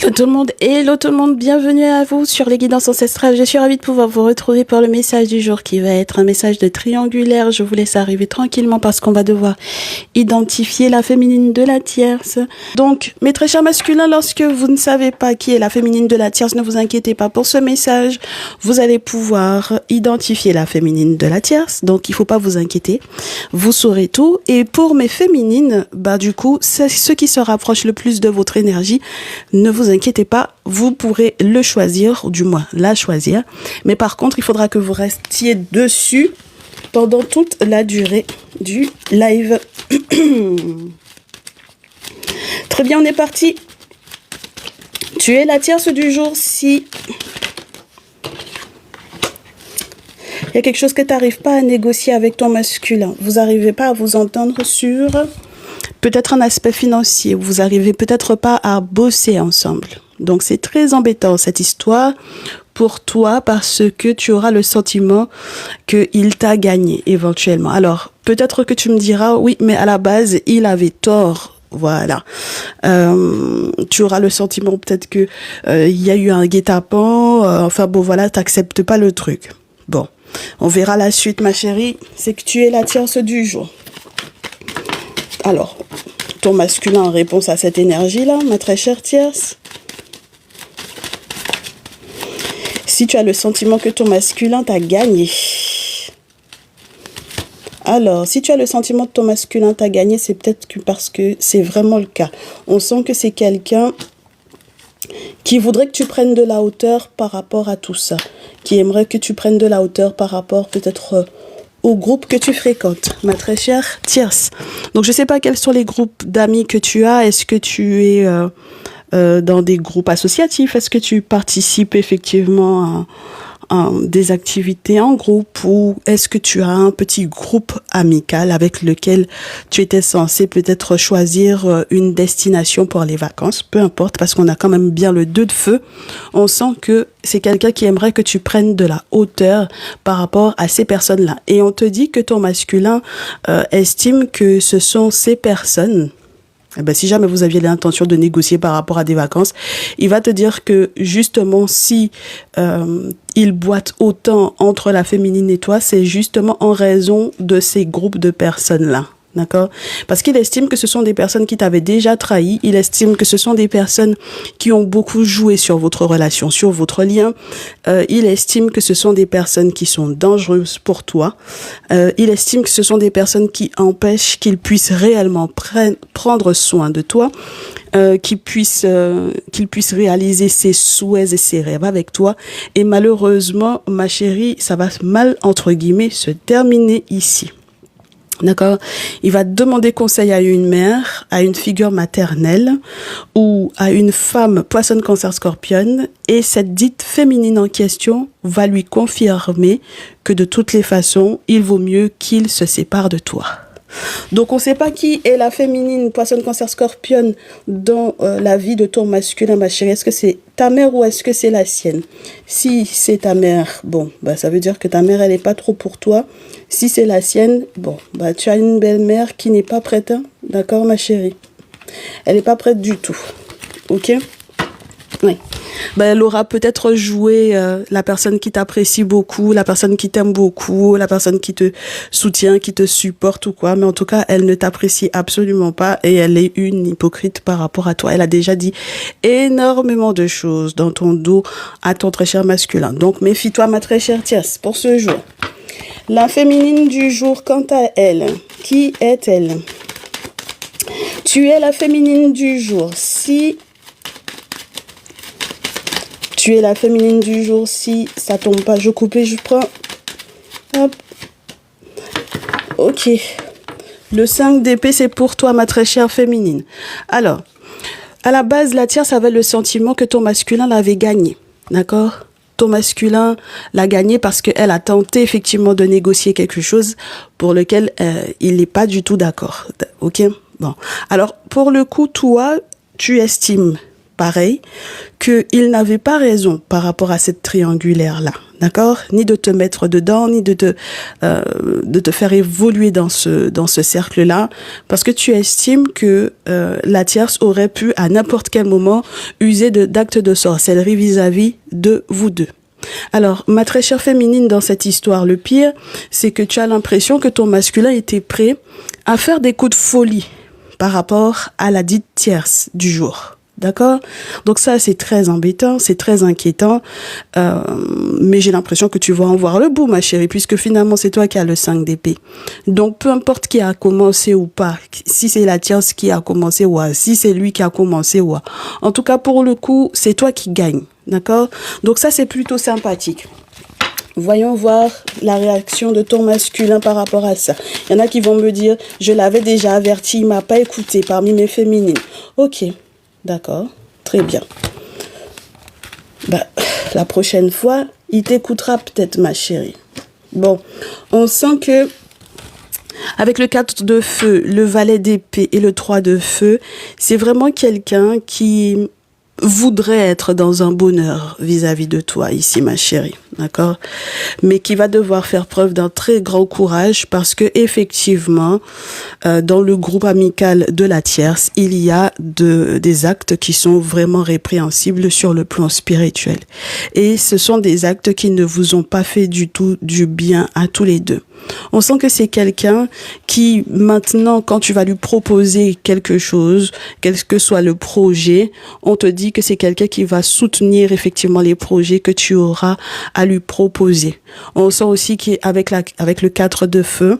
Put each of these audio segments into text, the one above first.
Hello tout le monde, bienvenue à vous sur les guidances ancestrales. Je suis ravie de pouvoir vous retrouver pour le message du jour qui va être un message de triangulaire. Je vous laisse arriver tranquillement parce qu'on va devoir identifier la féminine de la tierce. Donc, mes très chers masculins, lorsque vous ne savez pas qui est la féminine de la tierce, ne vous inquiétez pas pour ce message. Vous allez pouvoir identifier la féminine de la tierce, donc il ne faut pas vous inquiéter. Vous saurez tout. Et pour mes féminines, du coup, c'est ce qui se rapproche le plus de votre énergie. Ne vous inquiétez pas, vous pourrez le choisir, ou du moins la choisir. Mais par contre, il faudra que vous restiez dessus pendant toute la durée du live. Très bien, on est parti. Tu es la tierce du jour si il y a quelque chose que tu n'arrives pas à négocier avec ton masculin. Vous n'arrivez pas à vous entendre sur peut-être un aspect financier. Vous n'arrivez peut-être pas à bosser ensemble. Donc, c'est très embêtant cette histoire pour toi parce que tu auras le sentiment qu'il t'a gagné éventuellement. Alors, peut-être que tu me diras, oui, mais à la base, il avait tort. Voilà. Tu auras le sentiment peut-être que il y a eu un guet-apens. Enfin bon, voilà, t'acceptes pas le truc. Bon, on verra la suite, ma chérie. C'est que tu es la tierce du jour. Alors, ton masculin en réponse à cette énergie-là, ma très chère tierce. Si tu as le sentiment que ton masculin t'a gagné. Alors, si tu as le sentiment que ton masculin t'a gagné, c'est peut-être que parce que c'est vraiment le cas. On sent que c'est quelqu'un qui voudrait que tu prennes de la hauteur par rapport à tout ça. Qui aimerait que tu prennes de la hauteur par rapport peut-être au groupe que tu fréquentes, ma très chère tierce. Donc, je ne sais pas quels sont les groupes d'amis que tu as. Est-ce que tu es dans des groupes associatifs? Est-ce que tu participes effectivement à des activités en groupe? Ou est-ce que tu as un petit groupe amical avec lequel tu étais censé peut-être choisir une destination pour les vacances? Peu importe, parce qu'on a quand même bien le 2 de feu. On sent que c'est quelqu'un qui aimerait que tu prennes de la hauteur par rapport à ces personnes-là. Et on te dit que ton masculin estime que ce sont ces personnes. Eh ben, si jamais vous aviez l'intention de négocier par rapport à des vacances, il va te dire que justement si il boite autant entre la féminine et toi, c'est justement en raison de ces groupes de personnes-là. D'accord? Parce qu'il estime que ce sont des personnes qui t'avaient déjà trahi. Il estime que ce sont des personnes qui ont beaucoup joué sur votre relation, sur votre lien. Il estime que ce sont des personnes qui sont dangereuses pour toi. Il estime que ce sont des personnes qui empêchent qu'il puisse réellement prendre soin de toi. Qu'il puisse réaliser ses souhaits et ses rêves avec toi. Et malheureusement, ma chérie, ça va mal, entre guillemets, se terminer ici. D'accord? Il va demander conseil à une mère, à une figure maternelle ou à une femme poisson, cancer, scorpion, et cette dite féminine en question va lui confirmer que de toutes les façons, il vaut mieux qu'il se sépare de toi. Donc, on ne sait pas qui est la féminine, poisson, cancer, scorpion dans la vie de ton masculin, ma chérie. Est-ce que c'est ta mère ou est-ce que c'est la sienne? Si c'est ta mère, bon, ça veut dire que ta mère, elle n'est pas trop pour toi. Si c'est la sienne, bon, tu as une belle-mère qui n'est pas prête, hein? D'accord, ma chérie? Elle n'est pas prête du tout. Ok? Oui. Elle aura peut-être joué la personne qui t'apprécie beaucoup, la personne qui t'aime beaucoup, la personne qui te soutient, qui te supporte ou quoi. Mais en tout cas, elle ne t'apprécie absolument pas et elle est une hypocrite par rapport à toi. Elle a déjà dit énormément de choses dans ton dos à ton très cher masculin. Donc, méfie-toi, ma très chère tierce, pour ce jour. La féminine du jour, quant à elle, qui est-elle? Tu es la féminine du jour. Si tu es la féminine du jour, si ça tombe pas, je coupe et je prends. Hop. Ok. Le 5 d'épée, c'est pour toi, ma très chère féminine. Alors, à la base, la tierce avait le sentiment que ton masculin l'avait gagné. D'accord? Ton masculin l'a gagné parce qu'elle a tenté effectivement de négocier quelque chose pour lequel il n'est pas du tout d'accord. Ok? Bon. Alors, pour le coup, toi, tu estimes pareil, qu'il n'avait pas raison par rapport à cette triangulaire-là, d'accord? Ni de te mettre dedans, ni de te faire évoluer dans ce cercle-là, parce que tu estimes que la tierce aurait pu à n'importe quel moment user d'actes de sorcellerie vis-à-vis de vous deux. Alors, ma très chère féminine, dans cette histoire, le pire, c'est que tu as l'impression que ton masculin était prêt à faire des coups de folie par rapport à la dite tierce du jour. D'accord? Donc ça, c'est très embêtant, c'est très inquiétant, mais j'ai l'impression que tu vas en voir le bout, ma chérie, puisque finalement, c'est toi qui as le 5 d'épée. Donc, peu importe qui a commencé ou pas, si c'est la tierce qui a commencé ou si c'est lui qui a commencé ou en tout cas, pour le coup, c'est toi qui gagne. D'accord? Donc ça, c'est plutôt sympathique. Voyons voir la réaction de ton masculin par rapport à ça. Il y en a qui vont me dire, je l'avais déjà averti, il m'a pas écouté parmi mes féminines. Ok, d'accord, très bien. Bah, la prochaine fois, il t'écoutera peut-être, ma chérie. Bon, on sent que avec le 4 de feu, le valet d'épée et le 3 de feu, c'est vraiment quelqu'un qui voudrait être dans un bonheur vis-à-vis de toi ici, ma chérie, d'accord? Mais qui va devoir faire preuve d'un très grand courage parce que effectivement, dans le groupe amical de la tierce, il y a des actes qui sont vraiment répréhensibles sur le plan spirituel. Et ce sont des actes qui ne vous ont pas fait du tout du bien à tous les deux. On sent que c'est quelqu'un qui, maintenant, quand tu vas lui proposer quelque chose, quel que soit le projet, on te dit que c'est quelqu'un qui va soutenir effectivement les projets que tu auras à lui proposer. On sent aussi qu'avec le 4 de feu,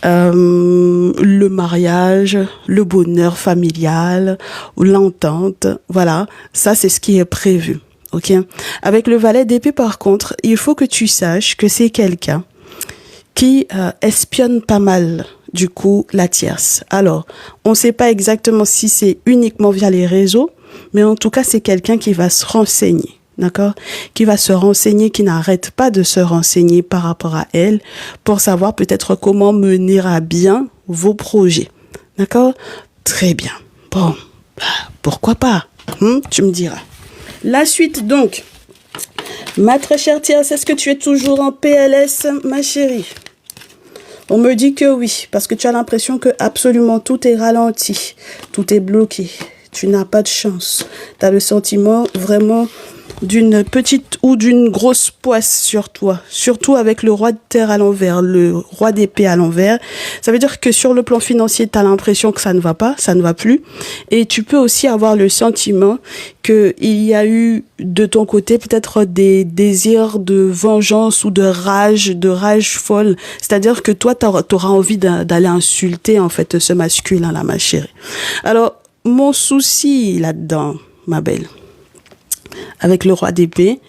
le mariage, le bonheur familial, l'entente, voilà, ça c'est ce qui est prévu. Ok. Avec le valet d'épée, par contre, il faut que tu saches que c'est quelqu'un qui espionne pas mal, du coup, la tierce. Alors, on ne sait pas exactement si c'est uniquement via les réseaux, mais en tout cas, c'est quelqu'un qui va se renseigner, d'accord? Qui va se renseigner, qui n'arrête pas de se renseigner par rapport à elle pour savoir peut-être comment mener à bien vos projets, d'accord? Très bien. Bon, pourquoi pas? Tu me diras. La suite, donc. Ma très chère tierce, est-ce que tu es toujours en PLS, ma chérie? On me dit que oui, parce que tu as l'impression que absolument tout est ralenti, tout est bloqué. Tu n'as pas de chance. Tu as le sentiment vraiment d'une petite ou d'une grosse poisse sur toi, surtout avec le roi de terre à l'envers, le roi d'épée à l'envers. Ça veut dire que sur le plan financier, tu as l'impression que ça ne va pas, ça ne va plus. Et tu peux aussi avoir le sentiment qu'il y a eu de ton côté peut-être des désirs de vengeance ou de rage folle. C'est-à-dire que toi, tu auras envie d'aller insulter en fait ce masculin-là, ma chérie. Alors, mon souci là-dedans, ma belle, avec le roi d'épée,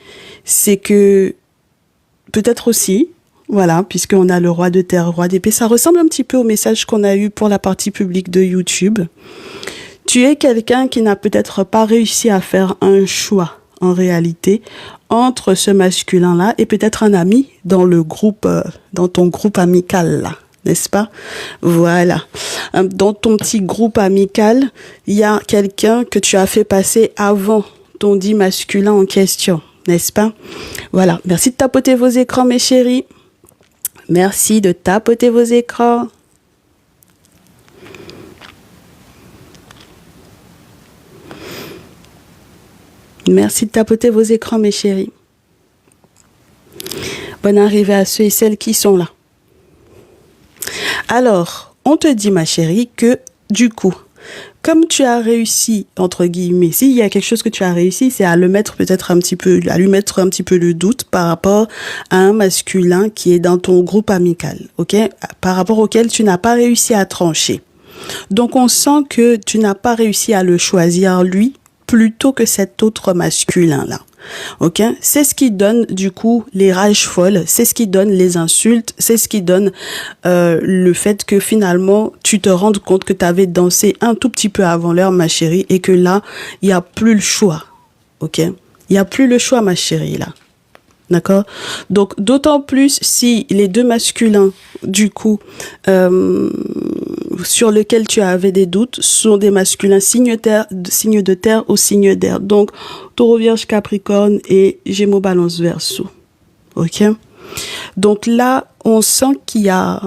c'est que peut-être aussi, voilà, puisqu'on a le roi de terre, roi d'épée, ça ressemble un petit peu au message qu'on a eu pour la partie publique de YouTube. Tu es quelqu'un qui n'a peut-être pas réussi à faire un choix, en réalité, entre ce masculin-là et peut-être un ami dans le groupe, dans ton groupe amical, là. N'est-ce pas? Voilà. Dans ton petit groupe amical, il y a quelqu'un que tu as fait passer avant ton dit masculin en question, n'est-ce pas? Voilà. Merci de tapoter vos écrans, mes chéris. Merci de tapoter vos écrans. Merci de tapoter vos écrans, mes chéris. Bonne arrivée à ceux et celles qui sont là. Alors, on te dit, ma chérie, que du coup, comme tu as réussi, entre guillemets, s'il y a quelque chose que tu as réussi, c'est à le mettre peut-être un petit peu, à lui mettre un petit peu le doute par rapport à un masculin qui est dans ton groupe amical, ok? Par rapport auquel tu n'as pas réussi à trancher. Donc, on sent que tu n'as pas réussi à le choisir, lui, plutôt que cet autre masculin-là. Ok, c'est ce qui donne du coup les rages folles, c'est ce qui donne les insultes, c'est ce qui donne le fait que finalement tu te rendes compte que tu avais dansé un tout petit peu avant l'heure, ma chérie, et que là il y a plus le choix. Ok, il y a plus le choix, ma chérie, là. D'accord? Donc, d'autant plus si les deux masculins, du coup, sur lesquels tu avais des doutes, sont des masculins signe de terre ou signe d'air. Donc, Taureau, Vierge, Capricorne et Gémeaux, Balance, Verseau. ok? Donc là, on sent qu'il y a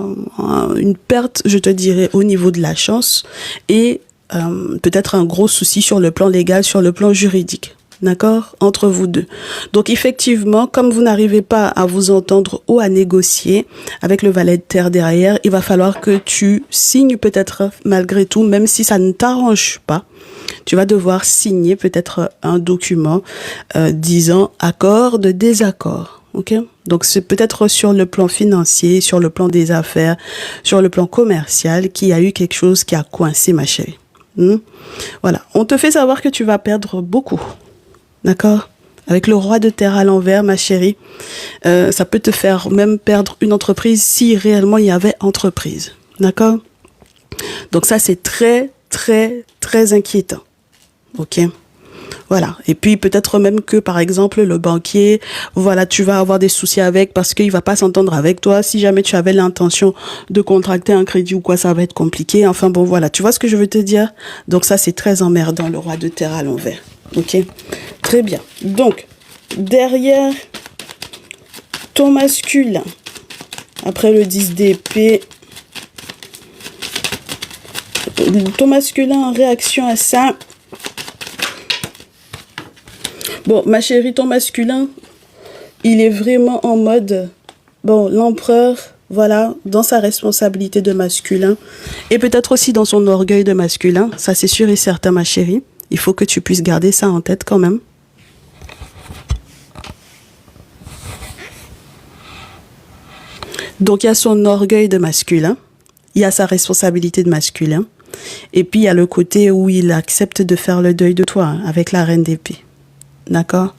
une perte, je te dirais, au niveau de la chance et peut-être un gros souci sur le plan légal, sur le plan juridique. D'accord? Entre vous deux. Donc effectivement, comme vous n'arrivez pas à vous entendre ou à négocier avec le valet de terre derrière, il va falloir que tu signes peut-être malgré tout, même si ça ne t'arrange pas. Tu vas devoir signer peut-être un document disant accord de désaccord. Ok? Donc c'est peut-être sur le plan financier, sur le plan des affaires, sur le plan commercial qu'il y a eu quelque chose qui a coincé, ma chérie. Voilà. On te fait savoir que tu vas perdre beaucoup. D'accord? Avec le roi de terre à l'envers, ma chérie, ça peut te faire même perdre une entreprise si réellement il y avait entreprise. D'accord? Donc ça, c'est très, très, très inquiétant. Ok? Voilà. Et puis peut-être même que, par exemple, le banquier, voilà, tu vas avoir des soucis avec parce qu'il va pas s'entendre avec toi. Si jamais tu avais l'intention de contracter un crédit ou quoi, ça va être compliqué. Enfin bon, voilà. Tu vois ce que je veux te dire? Donc ça, c'est très emmerdant, le roi de terre à l'envers. Ok? Très bien. Donc, derrière ton masculin, après le 10 d'épée, ton masculin en réaction à ça. Bon, ma chérie, ton masculin, il est vraiment en mode, bon, l'empereur, voilà, dans sa responsabilité de masculin, et peut-être aussi dans son orgueil de masculin, ça c'est sûr et certain, ma chérie. Il faut que tu puisses garder ça en tête quand même. Donc, il y a son orgueil de masculin, il y a sa responsabilité de masculin, et puis il y a le côté où il accepte de faire le deuil de toi, hein, avec la reine d'épée. D'accord?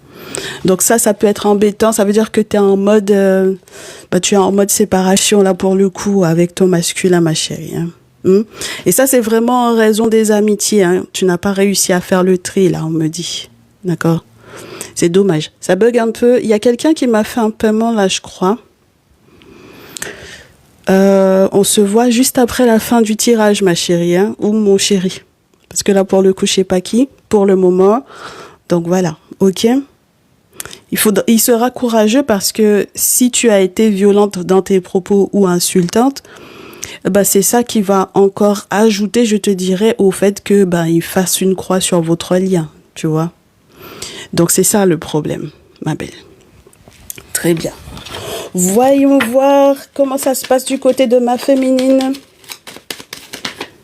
Donc ça peut être embêtant. Ça veut dire que tu es en mode, tu es en mode séparation là pour le coup avec ton masculin, ma chérie. Hein. Et ça, c'est vraiment en raison des amitiés. Hein. Tu n'as pas réussi à faire le tri là, on me dit. D'accord? C'est dommage. Ça bug un peu. Il y a quelqu'un qui m'a fait un paiement là, je crois. On se voit juste après la fin du tirage, ma chérie, hein, ou mon chéri. Parce que là, pour le coup, je sais pas qui, pour le moment. Donc voilà, ok. Il sera courageux parce que si tu as été violente dans tes propos ou insultante, c'est ça qui va encore ajouter, je te dirais, au fait que il fasse une croix sur votre lien, tu vois. Donc c'est ça le problème, ma belle. Très bien. Voyons voir comment ça se passe du côté de ma féminine.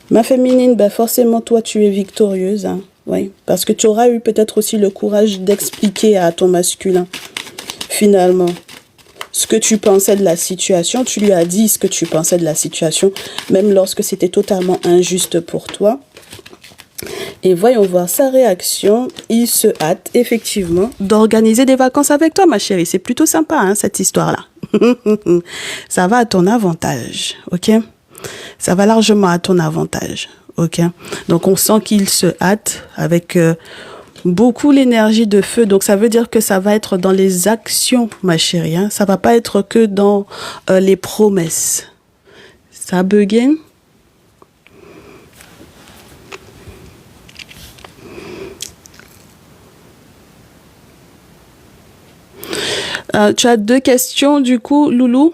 Ma féminine, forcément, toi, tu es victorieuse, hein. Oui, parce que tu auras eu peut-être aussi le courage d'expliquer à ton masculin, finalement, ce que tu pensais de la situation. Tu lui as dit ce que tu pensais de la situation, même lorsque c'était totalement injuste pour toi. Et voyons voir sa réaction. Il se hâte, effectivement, d'organiser des vacances avec toi, ma chérie. C'est plutôt sympa, hein, cette histoire-là. Ça va à ton avantage, ok? Ça va largement à ton avantage. Ok, donc on sent qu'il se hâte avec beaucoup l'énergie de feu. Donc ça veut dire que ça va être dans les actions, ma chérie. Hein. Ça va pas être que dans les promesses. Ça a bugué? Tu as 2 questions du coup, Loulou?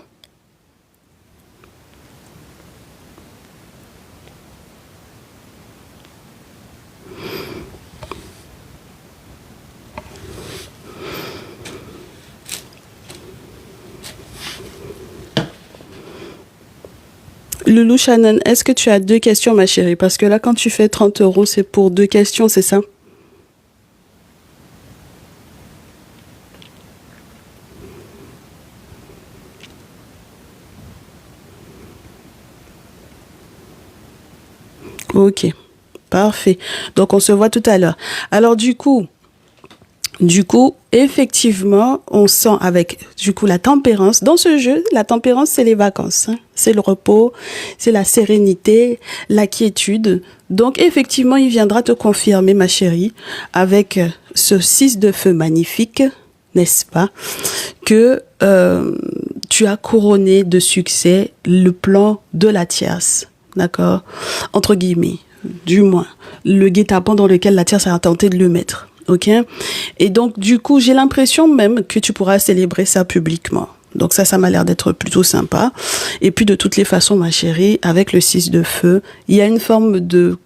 Loulou Shannon, est-ce que tu as 2 questions, ma chérie? Parce que là, quand tu fais 30 €, c'est pour 2 questions, c'est ça? Ok, parfait. Donc, on se voit tout à l'heure. Alors, du coup, effectivement, on sent avec, la tempérance. Dans ce jeu, la tempérance, c'est les vacances. Hein. C'est le repos, c'est la sérénité, la quiétude. Donc, effectivement, il viendra te confirmer, ma chérie, avec ce 6 de feu magnifique, n'est-ce pas, que tu as couronné de succès le plan de la tierce. D'accord? Entre guillemets, du moins, le guet-apens dans lequel la tierce a tenté de le mettre. Ok? Et donc, du coup, j'ai l'impression même que tu pourras célébrer ça publiquement. Donc ça m'a l'air d'être plutôt sympa. Et puis, de toutes les façons, ma chérie, avec le 6 de feu, il y a une forme de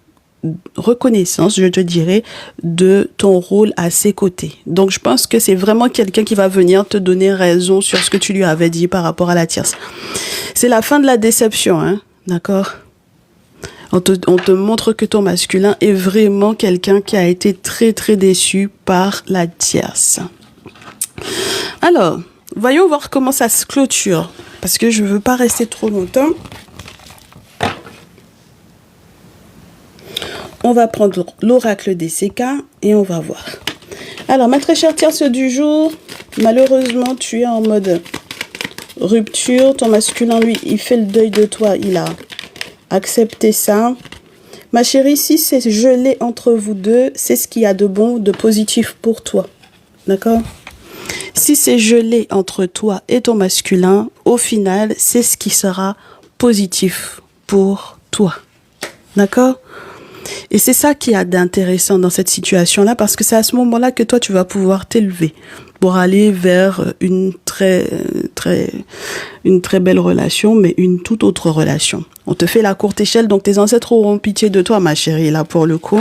reconnaissance, je te dirais, de ton rôle à ses côtés. Donc, je pense que c'est vraiment quelqu'un qui va venir te donner raison sur ce que tu lui avais dit par rapport à la tierce. C'est la fin de la déception, hein, d'accord? On te montre que ton masculin est vraiment quelqu'un qui a été très, très déçu par la tierce. Alors, voyons voir comment ça se clôture, parce que je ne veux pas rester trop longtemps. On va prendre l'oracle des CK et on va voir. Alors, ma très chère tierce du jour, malheureusement, tu es en mode rupture. Ton masculin, lui, il fait le deuil de toi. Il a accepté ça. Ma chérie, si c'est gelé entre vous deux, c'est ce qu'il y a de bon, de positif pour toi. D'accord? Si c'est gelé entre toi et ton masculin, au final, c'est ce qui sera positif pour toi. D'accord? Et c'est ça qui a d'intéressant dans cette situation-là, parce que c'est à ce moment-là que toi, tu vas pouvoir t'élever pour aller vers une très belle relation, mais une toute autre relation. On te fait la courte échelle, donc tes ancêtres auront pitié de toi, ma chérie, là, pour le coup.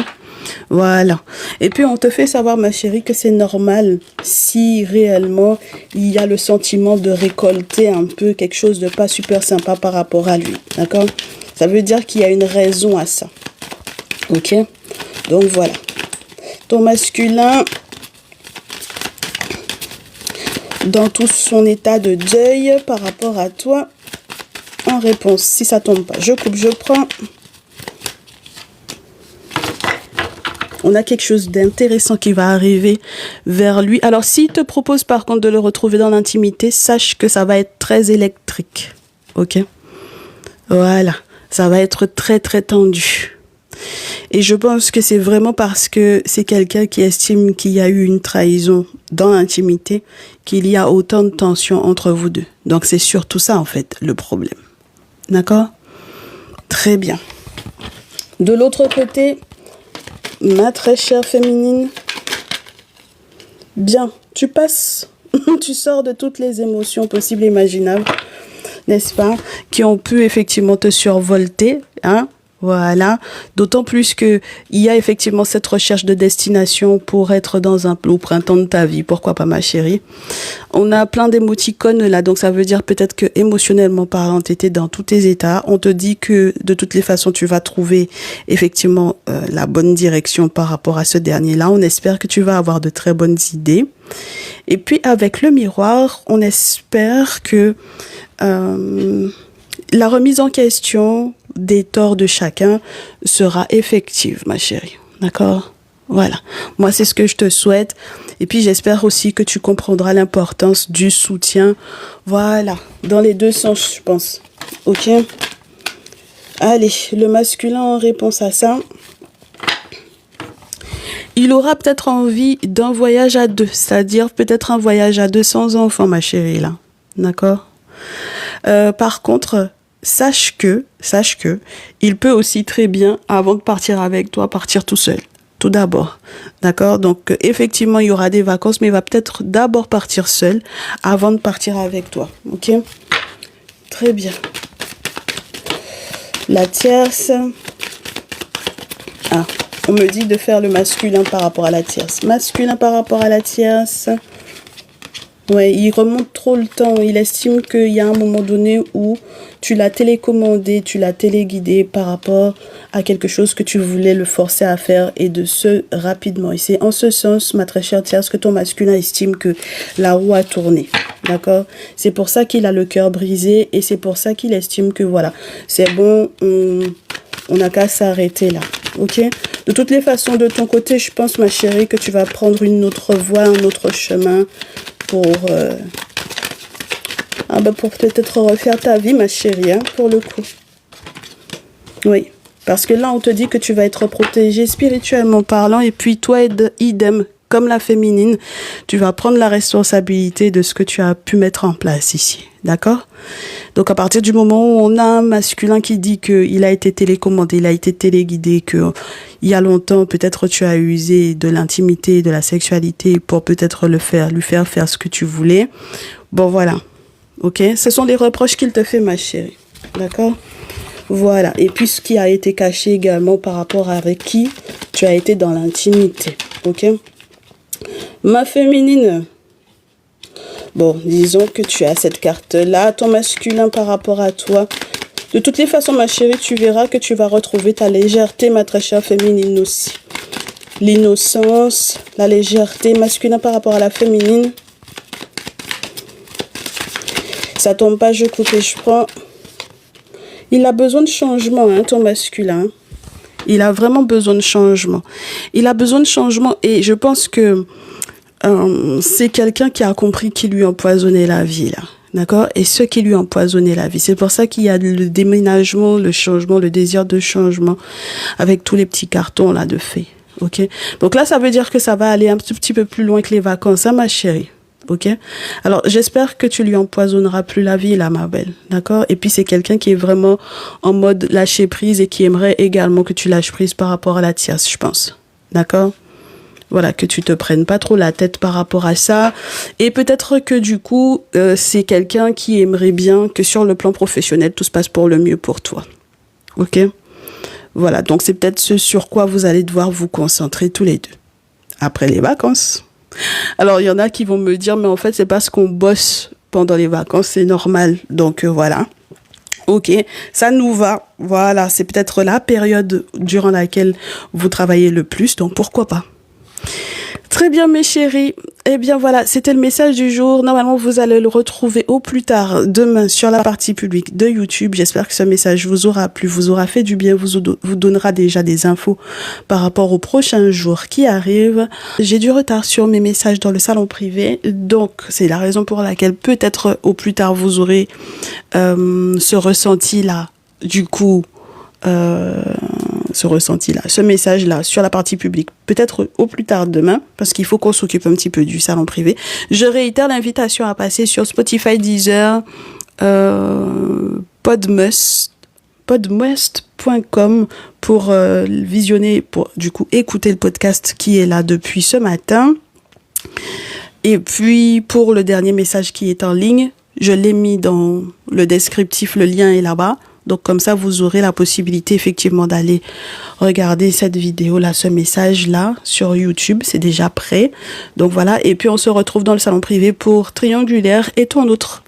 Voilà. Et puis, on te fait savoir, ma chérie, que c'est normal si réellement il y a le sentiment de récolter un peu quelque chose de pas super sympa par rapport à lui. D'accord? Ça veut dire qu'il y a une raison à ça. Ok, donc voilà. Ton masculin, dans tout son état de deuil par rapport à toi, en réponse, si ça tombe pas, je coupe, je prends. On a quelque chose d'intéressant qui va arriver vers lui. Alors, s'il te propose par contre de le retrouver dans l'intimité, sache que ça va être très électrique. Ok, voilà, ça va être très très tendu. Et je pense que c'est vraiment parce que c'est quelqu'un qui estime qu'il y a eu une trahison dans l'intimité, qu'il y a autant de tension entre vous deux. Donc c'est surtout ça en fait le problème. D'accord? Très bien. De l'autre côté, ma très chère féminine, bien, tu passes, tu sors de toutes les émotions possibles et imaginables, n'est-ce pas, qui ont pu effectivement te survolter, hein? Voilà, d'autant plus que il y a effectivement cette recherche de destination pour être dans au printemps de ta vie. Pourquoi pas, ma chérie? On a plein d'émoticônes là, donc ça veut dire peut-être que émotionnellement parlant, tu étais dans tous tes états. On te dit que de toutes les façons, tu vas trouver effectivement la bonne direction par rapport à ce dernier-là. On espère que tu vas avoir de très bonnes idées. Et puis avec le miroir, on espère que la remise en question des torts de chacun sera effective, ma chérie. D'accord? Voilà. Moi, c'est ce que je te souhaite. Et puis, j'espère aussi que tu comprendras l'importance du soutien. Voilà. Dans les deux sens, je pense. Ok? Allez, le masculin en réponse à ça. Il aura peut-être envie d'un voyage à deux. C'est-à-dire peut-être un voyage à 200 enfants, ma chérie, là. D'accord? Par contre, sache que, il peut aussi très bien, avant de partir avec toi, partir tout seul. Tout d'abord. D'accord? Donc, effectivement, il y aura des vacances, mais il va peut-être d'abord partir seul avant de partir avec toi. Ok? Très bien. La tierce. Ah, on me dit de faire le masculin par rapport à la tierce. Masculin par rapport à la tierce. Ouais, il remonte trop le temps. Il estime qu'il y a un moment donné où tu l'as télécommandé, tu l'as téléguidé par rapport à quelque chose que tu voulais le forcer à faire, et de ce rapidement. Et c'est en ce sens, ma très chère tierce, que ton masculin estime que la roue a tourné. D'accord? C'est pour ça qu'il a le cœur brisé, et c'est pour ça qu'il estime que voilà, c'est bon, on n'a qu'à s'arrêter là. Ok? De toutes les façons, de ton côté, je pense, ma chérie, que tu vas prendre une autre voie, un autre chemin pour peut-être refaire ta vie, ma chérie, hein, pour le coup. Oui, parce que là, on te dit que tu vas être protégée spirituellement parlant, et puis toi, idem, comme la féminine, tu vas prendre la responsabilité de ce que tu as pu mettre en place ici. D'accord? Donc, à partir du moment où on a un masculin qui dit qu'il a été télécommandé, il a été téléguidé, que il y a longtemps, peut-être tu as usé de l'intimité, de la sexualité pour peut-être lui faire faire ce que tu voulais. Bon, voilà. Ok? Ce sont les reproches qu'il te fait, ma chérie. D'accord? Voilà. Et puis, ce qui a été caché également par rapport à avec qui tu as été dans l'intimité. Ok? Ma féminine. Bon, disons que tu as cette carte-là, ton masculin par rapport à toi. De toutes les façons, ma chérie, tu verras que tu vas retrouver ta légèreté, ma très chère féminine aussi. L'innocence, la légèreté, masculin par rapport à la féminine. Ça tombe pas, je coupe et je prends. Il a besoin de changement, hein, ton masculin. Il a vraiment besoin de changement. Il a besoin de changement et je pense que c'est quelqu'un qui a compris qui lui empoisonnait la vie, là. D'accord? Et ce qui lui empoisonnait la vie. C'est pour ça qu'il y a le déménagement, le changement, le désir de changement avec tous les petits cartons, là, de fées. Ok? Donc là, ça veut dire que ça va aller un tout petit peu plus loin que les vacances, hein, ma chérie? Ok? Alors, j'espère que tu lui empoisonneras plus la vie, là, ma belle. D'accord? Et puis, c'est quelqu'un qui est vraiment en mode lâcher prise et qui aimerait également que tu lâches prise par rapport à la tierce, je pense. D'accord? Voilà, que tu te prennes pas trop la tête par rapport à ça. Et peut-être que du coup, c'est quelqu'un qui aimerait bien que sur le plan professionnel, tout se passe pour le mieux pour toi. Ok? Voilà, donc c'est peut-être ce sur quoi vous allez devoir vous concentrer tous les deux. Après les vacances. Alors, il y en a qui vont me dire, mais en fait, c'est parce qu'on bosse pendant les vacances, c'est normal. Donc, voilà. Ok, ça nous va. Voilà, c'est peut-être la période durant laquelle vous travaillez le plus, donc pourquoi pas? Très bien, mes chéris. Eh bien, voilà, c'était le message du jour. Normalement, vous allez le retrouver au plus tard demain sur la partie publique de YouTube. J'espère que ce message vous aura plu, vous aura fait du bien, vous donnera déjà des infos par rapport aux prochains jours qui arrivent. J'ai du retard sur mes messages dans le salon privé, donc c'est la raison pour laquelle peut-être au plus tard vous aurez ce ressenti-là. Du coup, ce message-là sur la partie publique, peut-être au plus tard demain, parce qu'il faut qu'on s'occupe un petit peu du salon privé. Je réitère l'invitation à passer sur Spotify, Deezer, podmust.com pour visionner, pour du coup écouter le podcast qui est là depuis ce matin. Et puis pour le dernier message qui est en ligne, je l'ai mis dans le descriptif, le lien est là-bas. Donc comme ça, vous aurez la possibilité effectivement d'aller regarder cette vidéo-là, ce message-là sur YouTube. C'est déjà prêt. Donc voilà. Et puis on se retrouve dans le salon privé pour Triangulaire et ton autre.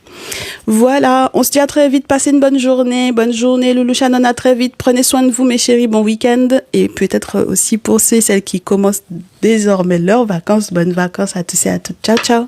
Voilà. On se dit à très vite. Passez une bonne journée. Bonne journée, Loulou Shannon. À très vite. Prenez soin de vous, mes chéris. Bon week-end. Et peut-être aussi pour celles qui commencent désormais leurs vacances. Bonnes vacances à tous et à toutes. Ciao, ciao.